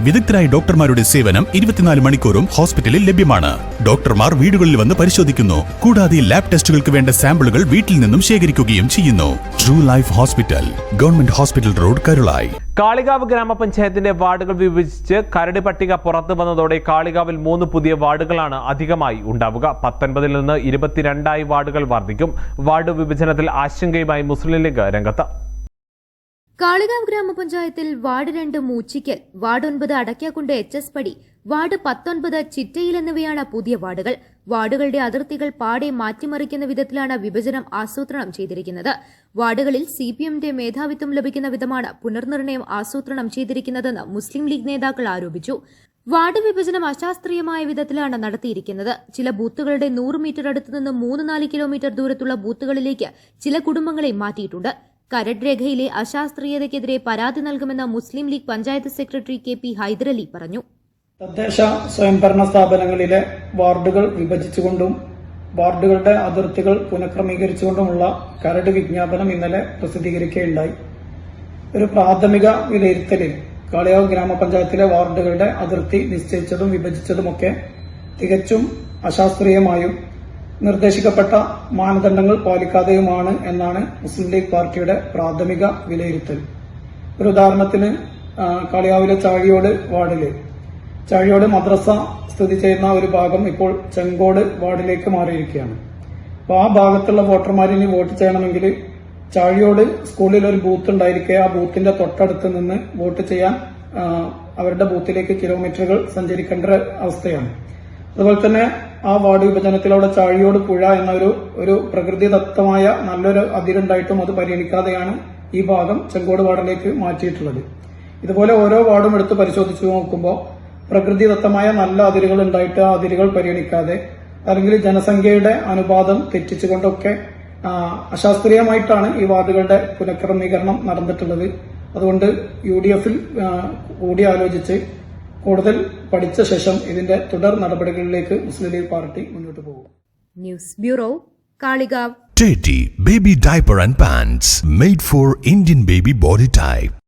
വിദഗ്ധരായ ഡോക്ടർമാരുടെ സേവനം 24 മണിക്കൂറും ഹോസ്പിറ്റലിൽ ലഭ്യമാണ്. ഡോക്ടർമാർ വീടുകളിൽ വന്ന് പരിശോധിക്കുന്നു. കൂടാതെ ലാബ് ടെസ്റ്റുകൾക്ക് വേണ്ട സാമ്പിളുകൾ വീട്ടിൽ നിന്നും ശേഖരിക്കുകയും ചെയ്യുന്നു. True life hospital, government hospital road, Karulai. Kalikavu ഗ്രാമപഞ്ചായത്തിന്റെ വാർഡുകൾ വിഭജിച്ച് കരട് പട്ടിക പുറത്തു വന്നതോടെ കാളികാവിൽ 3 പുതിയ വാർഡുകളാണ് അധികമായി ഉണ്ടാവുക. 19 നിന്ന് 22 വാർഡുകൾ വർദ്ധിക്കും. വാർഡ് വിഭജനത്തിൽ ആശങ്കയുമായി മുസ്ലിം ലീഗ് രംഗത്ത്. കാളികാവ് ഗ്രാമപഞ്ചായത്തിൽ ward 2 Moochikkal, ward 9 Adakkakundu HS പടി, വാർഡ് 19 ചിറ്റയിൽ എന്നിവയാണ് പുതിയ വാർഡുകൾ. വാർഡുകളുടെ അതിർത്തികൾ പാടെ മാറ്റിമറിക്കുന്ന വിധത്തിലാണ് വിഭജനം ആസൂത്രണം ചെയ്തിരിക്കുന്നത്. വാർഡുകളിൽ CPMന്റെ മേധാവിത്വം ലഭിക്കുന്ന വിധമാണ് പുനർനിർണയം ആസൂത്രണം ചെയ്തിരിക്കുന്നതെന്ന് മുസ്ലിം ലീഗ് നേതാക്കൾ ആരോപിച്ചു. വാർഡ് വിഭജനം അശാസ്ത്രീയമായ വിധത്തിലാണ് നടത്തിയിരിക്കുന്നത്. ചില ബൂത്തുകളുടെ 100 മീറ്റർ അടുത്തുനിന്ന് 3-4 കിലോമീറ്റർ ദൂരത്തുള്ള ബൂത്തുകളിലേക്ക് ചില കുടുംബങ്ങളെ മാറ്റിയിട്ടുണ്ട്. കരട് രേഖയിലെ അശാസ്ത്രീയതയ്ക്കെതിരെ പരാതി നൽകുമെന്ന് മുസ്ലിം ലീഗ് പഞ്ചായത്ത് സെക്രട്ടറി KP ഹൈദരലി പറഞ്ഞു. തദ്ദേശ സ്വയംഭരണ സ്ഥാപനങ്ങളിലെ വാർഡുകൾ വിഭജിച്ചുകൊണ്ടും വാർഡുകളുടെ അതിർത്തികൾ പുനഃക്രമീകരിച്ചുകൊണ്ടുമുള്ള കരട് വിജ്ഞാപനം ഇന്നലെ പ്രസിദ്ധീകരിക്കുകയുണ്ടായി. ഒരു പ്രാഥമിക വിലയിരുത്തലിൽ കാളികാവ് ഗ്രാമപഞ്ചായത്തിലെ വാർഡുകളുടെ അതിർത്തി നിശ്ചയിച്ചതും വിഭജിച്ചതുമൊക്കെ തികച്ചും അശാസ്ത്രീയമായും നിർദ്ദേശിക്കപ്പെട്ട മാനദണ്ഡങ്ങൾ പാലിക്കാതെയുമാണ് എന്നാണ് മുസ്ലിം ലീഗ് പാർട്ടിയുടെ പ്രാഥമിക വിലയിരുത്തൽ. ഒരു ഉദാഹരണത്തിന് കാളികാവിലെ ചാഴിയോട് വാർഡില് ചാഴിയോട് മദ്രസ സ്ഥിതി ചെയ്യുന്ന ഒരു ഭാഗം ഇപ്പോൾ ചെങ്കോട് വാർഡിലേക്ക് മാറിയിരിക്കുകയാണ്. അപ്പോൾ ആ ഭാഗത്തുള്ള വോട്ടർമാരിനി വോട്ട് ചെയ്യണമെങ്കിൽ ചാഴിയോട് സ്കൂളിൽ ഒരു ബൂത്ത് ഉണ്ടായിരിക്കെ ആ ബൂത്തിന്റെ തൊട്ടടുത്ത് നിന്ന് വോട്ട് ചെയ്യാൻ അവരുടെ ബൂത്തിലേക്ക് കിലോമീറ്ററുകൾ സഞ്ചരിക്കേണ്ട അവസ്ഥയാണ്. അതുപോലെ തന്നെ ആ വാർഡ് വിഭജനത്തിലൂടെ ചാഴിയോട് പുഴ എന്ന ഒരു പ്രകൃതിദത്തമായ നല്ലൊരു അതിരുണ്ടായിട്ടും അത് പരിഗണിക്കാതെയാണ് ഈ ഭാഗം ചെങ്കോട് വാർഡിലേക്ക് മാറ്റിയിട്ടുള്ളത്. ഇതുപോലെ ഓരോ വാർഡും എടുത്ത് പരിശോധിച്ചു നോക്കുമ്പോൾ പ്രകൃതിദത്തമായ നല്ല അതിരുകൾ ഉണ്ടായിട്ട് ആ അതിരുകൾ പരിഗണിക്കാതെ അല്ലെങ്കിൽ ജനസംഖ്യയുടെ അനുപാതം തെറ്റിച്ചുകൊണ്ടൊക്കെ അശാസ്ത്രീയമായിട്ടാണ് ഈ വാർഡുകളുടെ പുനഃക്രമീകരണം നടന്നിട്ടുള്ളത്. അതുകൊണ്ട് UDFൽ കൂടിയാലോചിച്ച് കൂടുതൽ പഠിച്ച ശേഷം ഇതിന്റെ തുടർ നടപടികളിലേക്ക് മുസ്ലിം ലീഗ് പാർട്ടി മുന്നോട്ട് പോകും. News bureau, Kalikavu. Teddy Baby Diaper and Pants made for Indian baby body type.